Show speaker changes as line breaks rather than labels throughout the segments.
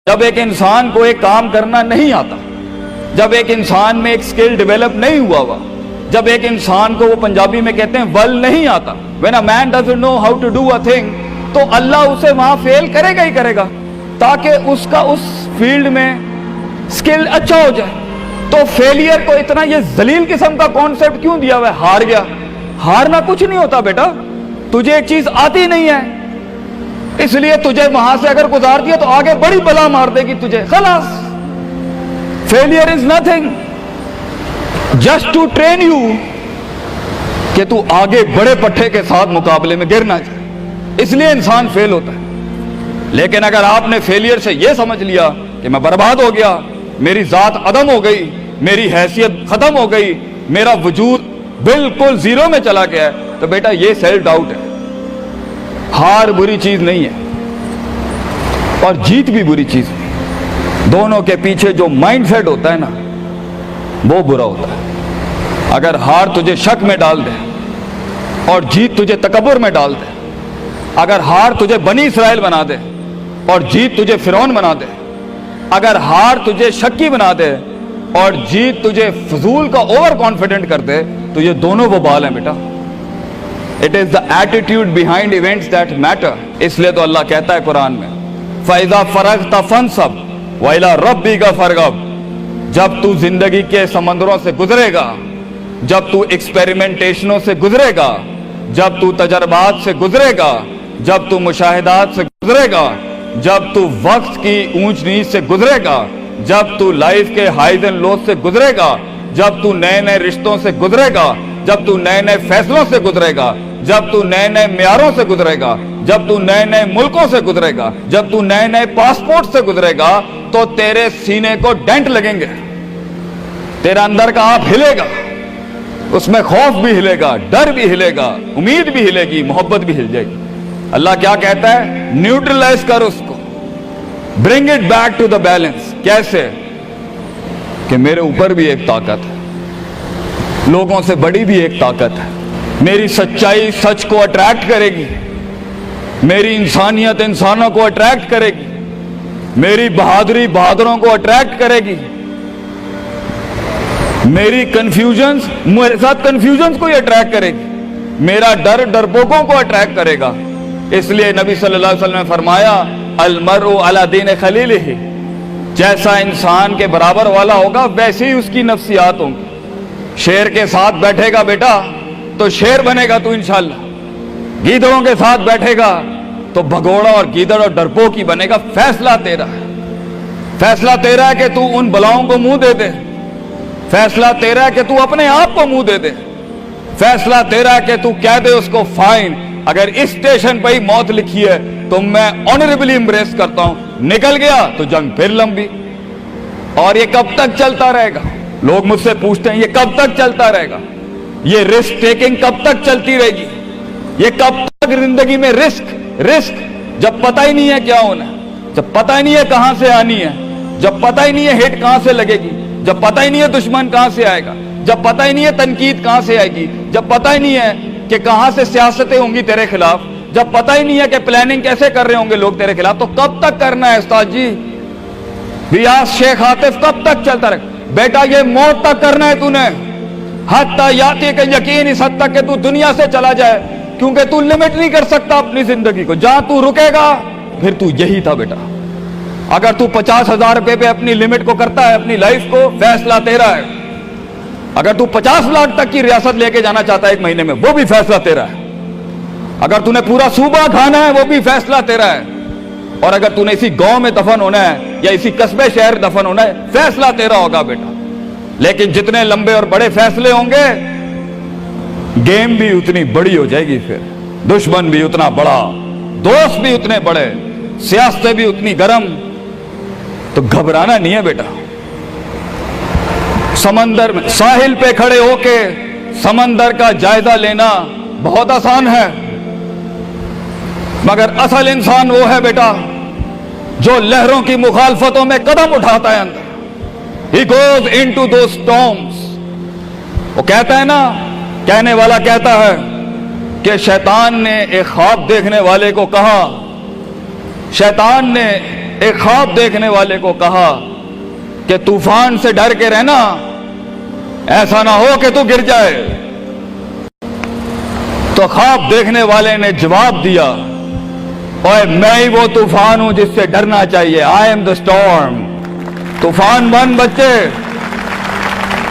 جب ایک انسان کو ایک کام کرنا نہیں آتا، جب ایک انسان میں ایک سکل ڈیولپ نہیں ہوا، جب ایک انسان کو وہ پنجابی میں کہتے ہیں ول نہیں آتا، when a man doesn't know how to do a thing، تو اللہ اسے وہاں فیل کرے گا ہی کرے گا تاکہ اس کا اس فیلڈ میں سکل اچھا ہو جائے۔ تو فیلئر کو اتنا یہ ذلیل قسم کا کانسیپٹ کیوں دیا ہوا ہے؟ ہار گیا، ہارنا کچھ نہیں ہوتا بیٹا، تجھے ایک چیز آتی نہیں ہے اس لیے تجھے وہاں سے اگر گزار دیا تو آگے بڑی بلا مار دے گی تجھے، خلاص۔ Failure is nothing just to train you کہ تو آگے بڑے پٹھے کے ساتھ مقابلے میں گر نہ جائے، اس لیے انسان فیل ہوتا ہے۔ لیکن اگر آپ نے فیلئر سے یہ سمجھ لیا کہ میں برباد ہو گیا، میری ذات عدم ہو گئی، میری حیثیت ختم ہو گئی، میرا وجود بالکل زیرو میں چلا گیا ہے، تو بیٹا یہ سیلف ڈاؤٹ ہے۔ ہار بری چیز نہیں ہے اور جیت بھی بری چیز نہیں، دونوں کے پیچھے جو مائنڈ سیٹ ہوتا ہے نا وہ برا ہوتا ہے۔ اگر ہار تجھے شک میں ڈال دے اور جیت تجھے تکبر میں ڈال دے، اگر ہار تجھے بنی اسرائیل بنا دے اور جیت تجھے فرعون بنا دے، اگر ہار تجھے شکی بنا دے اور جیت تجھے فضول کا اوور کانفیڈنٹ کر دے، تو یہ دونوں وبال ہیں بیٹا۔ It is the attitude behind events that matter۔ اس لیے تو اللہ کہتا ہے قرآن میں فَإِذَا فَرَغْتَ فَانْصَبْ وَإِلَىٰ رَبِّكَ فَارْغَب۔ جب تو زندگی کے سمندروں سے گزرے گا، جب تو ایکسپیریمنٹیشنوں سے گزرے گا، جب تو تجربات سے گزرے گا، جب تو مشاہدات سے گزرے گا، جب تو وقت کی اونچ نیچ سے گزرے گا، جب تو لائف کے ہائیز اینڈ لوز سے گزرے گا، جب تو نئے نئے رشتوں سے گزرے گا، جب تو نئے نئے فیصلوں سے گزرے گا، جب تو نئے نئے معیاروں سے گزرے گا، جب تو نئے نئے ملکوں سے گزرے گا، جب تو نئے نئے پاسپورٹ سے گزرے گا، تو تیرے سینے کو ڈینٹ لگیں گے، تیرا اندر کا آپ ہلے گا، اس میں خوف بھی ہلے گا، ڈر بھی ہلے گا، امید بھی ہلے گی، محبت بھی ہل جائے گی۔ اللہ کیا کہتا ہے؟ نیوٹرلائز کر اس کو، bring it back to the balance. کیسے؟ کہ میرے اوپر بھی ایک طاقت ہے، لوگوں سے بڑی بھی ایک طاقت ہے، میری سچائی سچ کو اٹریکٹ کرے گی، میری انسانیت انسانوں کو اٹریکٹ کرے گی، میری بہادری بہادروں کو اٹریکٹ کرے گی، میری کنفیوژنز میرے ساتھ کنفیوژنز کو ہی اٹریکٹ کرے گی، میرا ڈر ڈرپوکوں کو اٹریکٹ کرے گا۔ اس لیے نبی صلی اللہ علیہ وسلم نے فرمایا المرء علی دین خلیلہ، جیسا انسان کے برابر والا ہوگا ویسے ہی اس کی نفسیات ہوں گی۔ شیر کے ساتھ بیٹھے گا بیٹا تو شیر بنے گا تو انشاءاللہ، گیدڑوں کے ساتھ بیٹھے گا تو بھگوڑا اور گیدڑ اور ڈرپوک ہی بنے گا۔ فیصلہ تیرا ہے، فیصلہ تیرا ہے کہ تو ان بلاؤں کو منہ دے دے، فیصلہ تیرا ہے کہ تو اپنے آپ کو منہ دے دے، فیصلہ تیرا ہے کہ تو کہہ دے اس کو فائن، اگر اس اسٹیشن پہ ہی موت لکھی ہے تو میں آنریبلی امبریس کرتا ہوں، نکل گیا تو جنگ پھر لمبی۔ اور یہ کب تک چلتا رہے گا؟ لوگ مجھ سے پوچھتے ہیں یہ کب تک چلتا رہے گا؟ یہ رسک ٹیکنگ کب تک چلتی رہے گی؟ یہ کب تک زندگی میں رسک جب پتہ ہی نہیں ہے کیا ہونا ہے، جب پتہ ہی نہیں ہے کہاں سے آنی ہے، جب پتہ ہی نہیں ہے ہٹ کہاں سے لگے گی، جب پتہ ہی نہیں ہے دشمن کہاں سے آئے گا، جب پتہ ہی نہیں ہے تنقید کہاں سے آئے گی، جب پتہ ہی نہیں ہے کہ کہاں سے سیاستیں ہوں گی تیرے خلاف، جب پتہ ہی نہیں ہے کہ پلاننگ کیسے کر رہے ہوں گے لوگ تیرے خلاف، تو کب تک کرنا ہے استاد جی؟ ریاض شیخ عاطف کب تک چلتا رہے؟ بیٹا یہ موت تک کرنا ہے تو نے، حتی یاتی کہ یقین اس حد تک کہ تو دنیا سے چلا جائے، کیونکہ تو لمٹ نہیں کر سکتا اپنی زندگی کو، جہاں تو رکے گا پھر تو یہی تھا بیٹا۔ اگر تو 50,000 روپے پہ اپنی لمٹ کو کرتا ہے اپنی لائف کو، فیصلہ تیرا ہے۔ اگر تو 50 لاکھ تک کی ریاست لے کے جانا چاہتا ہے ایک مہینے میں، وہ بھی فیصلہ تیرا ہے۔ اگر تو نے پورا صوبہ کھانا ہے وہ بھی فیصلہ تیرا ہے۔ اور اگر تو نے اسی گاؤں میں دفن ہونا ہے یا اسی قصبے شہر دفن ہونا ہے، فیصلہ تیرا ہوگا بیٹا۔ لیکن جتنے لمبے اور بڑے فیصلے ہوں گے، گیم بھی اتنی بڑی ہو جائے گی، پھر دشمن بھی اتنا بڑا، دوست بھی اتنے بڑے، سیاستیں بھی اتنی گرم۔ تو گھبرانا نہیں ہے بیٹا۔ سمندر میں ساحل پہ کھڑے ہو کے سمندر کا جائزہ لینا بہت آسان ہے، مگر اصل انسان وہ ہے بیٹا جو لہروں کی مخالفتوں میں قدم اٹھاتا ہے اندر۔ He goes into those storms۔ وہ کہتا ہے نا، کہنے والا کہتا ہے کہ شیطان نے ایک خواب دیکھنے والے کو کہا، شیطان نے ایک خواب دیکھنے والے کو کہا کہ طوفان سے ڈر کے رہنا، ایسا نہ ہو کہ تو گر جائے. تو خواب دیکھنے والے نے جواب دیا، اوے میں ہی وہ طوفان ہوں جس سے ڈرنا چاہیے. I am the storm. طوفان بن بچے،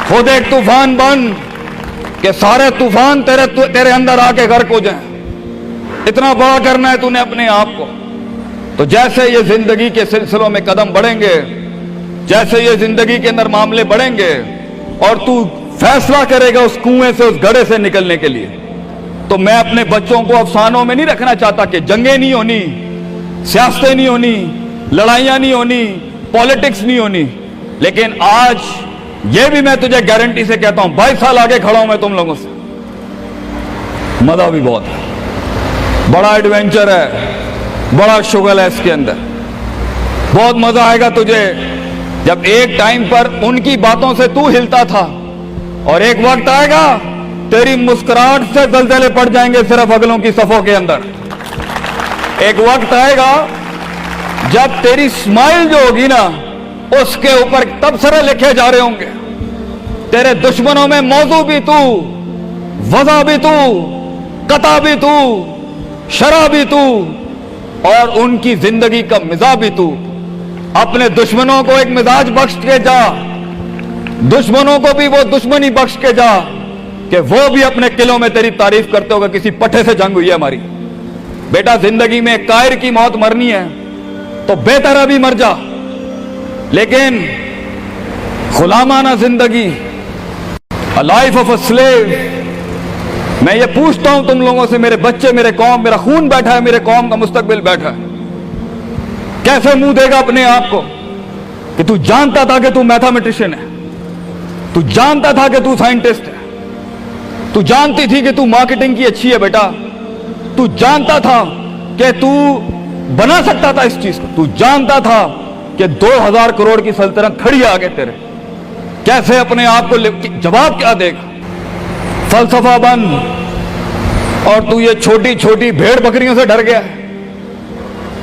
خود ایک طوفان بن کہ سارے طوفان تیرے اندر آ کے غرق ہو جائیں. اتنا بڑا کرنا ہے تو نے اپنے آپ کو. تو جیسے یہ زندگی کے سلسلوں میں قدم بڑھیں گے، جیسے یہ زندگی کے اندر معاملے بڑھیں گے اور تو فیصلہ کرے گا اس کنویں سے، اس گڑھے سے نکلنے کے لیے، تو میں اپنے بچوں کو افسانوں میں نہیں رکھنا چاہتا کہ جنگیں نہیں ہونی، سیاستیں نہیں ہونی، لڑائیاں نہیں ہونی، پالیٹکس نہیں ہونی. لیکن آج یہ بھی میں تجھے گارنٹی سے کہتا ہوں، 22 سال آگے کھڑا ہوں میں تم لوگوں سے. مزہ بھی بہت ہے، بڑا ایڈونچر ہے، بڑا شغل ہے اس کے اندر. بہت مزہ آئے گا تجھے جب ایک ٹائم پر ان کی باتوں سے تو ہلتا تھا، اور ایک وقت آئے گا تیری مسکراہٹ سے زلزلے پڑ جائیں گے صرف اگلوں کی صفوں کے اندر. ایک وقت آئے گا جب تیری اسمائل جو ہوگی نا، اس کے اوپر تبصرے لکھے جا رہے ہوں گے. تیرے دشمنوں میں موضوع بھی تو، وضع بھی تو، قطع بھی تو، شرح بھی تو، اور ان کی زندگی کا مزاج بھی تو. اپنے دشمنوں کو ایک مزاج بخش کے جا، دشمنوں کو بھی وہ دشمنی بخش کے جا کہ وہ بھی اپنے قلعوں میں تیری تعریف کرتے ہوگا کسی پٹھے سے جنگ ہوئی ہے ہماری. بیٹا زندگی میں قائر کی موت مرنی ہے تو بہتر ابھی مر جا، لیکن غلامانہ زندگی، a life of a slave. میں یہ پوچھتا ہوں تم لوگوں سے، میرے بچے، میرے قوم، میرا خون بیٹھا ہے، میرے قوم کا مستقبل بیٹھا ہے، کیسے منہ دے گا اپنے آپ کو کہ تو جانتا تھا کہ تو میتھمیٹیشین ہے، تو جانتا تھا کہ تو سائنٹسٹ ہے، تو جانتی تھی کہ تو مارکیٹنگ کی اچھی ہے بیٹا، تو جانتا تھا کہ تو بنا سکتا تھا اس چیز کو، تو جانتا تھا کہ 2000 کروڑ کی سلطنت کھڑی ہے آگے تیرے، کیسے اپنے آپ کو جواب کیا دے گا؟ فلسفہ بن، اور تو یہ چھوٹی چھوٹی بھیڑ بکریوں سے ڈر گیا ہے،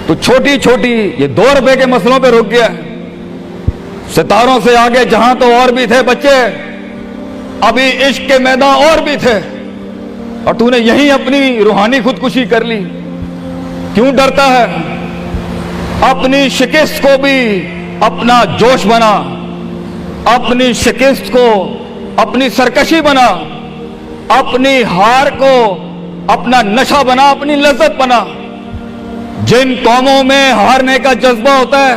تو چھوٹی چھوٹی یہ 2 روپے کے مسئلوں پہ رک گیا ہے. ستاروں سے آگے جہاں تو اور بھی تھے بچے، ابھی عشق کے میدان اور بھی تھے، اور تو نے یہیں اپنی روحانی خودکشی کر لی. کیوں ڈرتا ہے؟ اپنی شکست کو بھی اپنا جوش بنا، اپنی شکست کو اپنی سرکشی بنا، اپنی ہار کو اپنا نشہ بنا، اپنی لذت بنا. جن قوموں میں ہارنے کا جذبہ ہوتا ہے،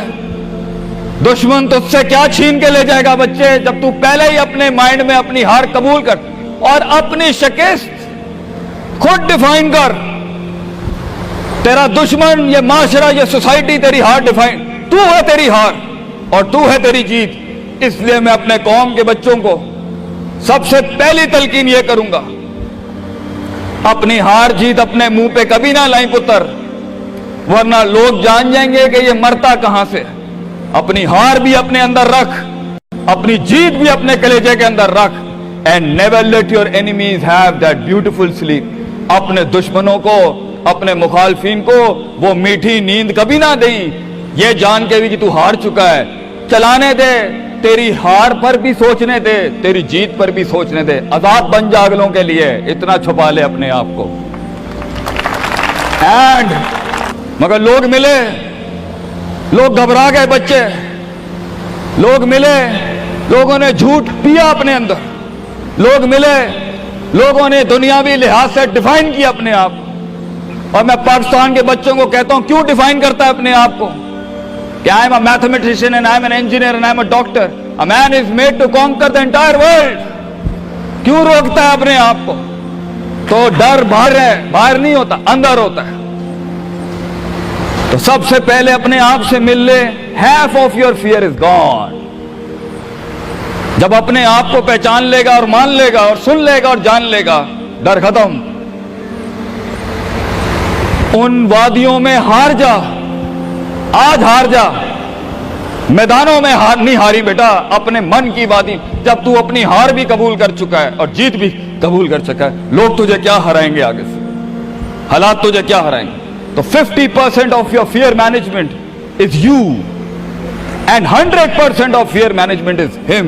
دشمن تجھ سے کیا چھین کے لے جائے گا بچے، جب تو پہلے ہی اپنے مائنڈ میں اپنی ہار قبول کر اور اپنی شکست خود ڈیفائن کر. تیرا دشمن، یہ معاشرہ، یہ سوسائٹی تیری ہار ڈیفائن، تو ہے تیری ہار اور تو ہے تیری جیت. اس لیے میں اپنے قوم کے بچوں کو سب سے پہلی تلقین یہ کروں گا، اپنی ہار جیت اپنے منہ پہ کبھی نہ لائیں پتر، ورنہ لوگ جان جائیں گے کہ یہ مرتا کہاں سے. اپنی ہار بھی اپنے اندر رکھ، اپنی جیت بھی اپنے کلیجے کے اندر رکھ. and never let your enemies have that beautiful sleep. اپنے دشمنوں کو، اپنے مخالفین کو وہ میٹھی نیند کبھی نہ دیں، یہ جان کے بھی کہ تو ہار چکا ہے. چلانے دے، تیری ہار پر بھی سوچنے دے، تیری جیت پر بھی سوچنے دے. آزاد بن جا اگلوں کے لیے، اتنا چھپا لے اپنے آپ کو. اینڈ مگر لوگ ملے، لوگ گھبرا گئے بچے، لوگ ملے، لوگوں نے جھوٹ پیا اپنے اندر، لوگ ملے، لوگوں نے دنیاوی لحاظ سے ڈیفائن کیا اپنے آپ. اور میں پاکستان کے بچوں کو کہتا ہوں، کیوں ڈیفائن کرتا ہے اپنے آپ کو کہ I am a mathematician and I am an engineer and I am a doctor. A man is made to conquer the entire world. کیوں روکتا ہے اپنے آپ کو؟ تو ڈر باہر ہے، باہر نہیں ہوتا، اندر ہوتا ہے. تو سب سے پہلے اپنے آپ سے مل لے. half of your fear is gone. جب اپنے آپ کو پہچان لے گا اور مان لے گا اور سن لے گا اور جان لے گا، ڈر ختم. ان وادیوں میں ہار جا، آج ہار جا، میدانوں میں ہار نہیں ہاری بیٹا، اپنے من کی وادی. جب تو اپنی ہار بھی قبول کر چکا ہے اور جیت بھی قبول کر چکا ہے، لوگ تجھے کیا ہرائیں گے آگے سے، حالات تجھے کیا ہرائیں گے. تو 50% of your fear management is you, and 100% of fear management is him.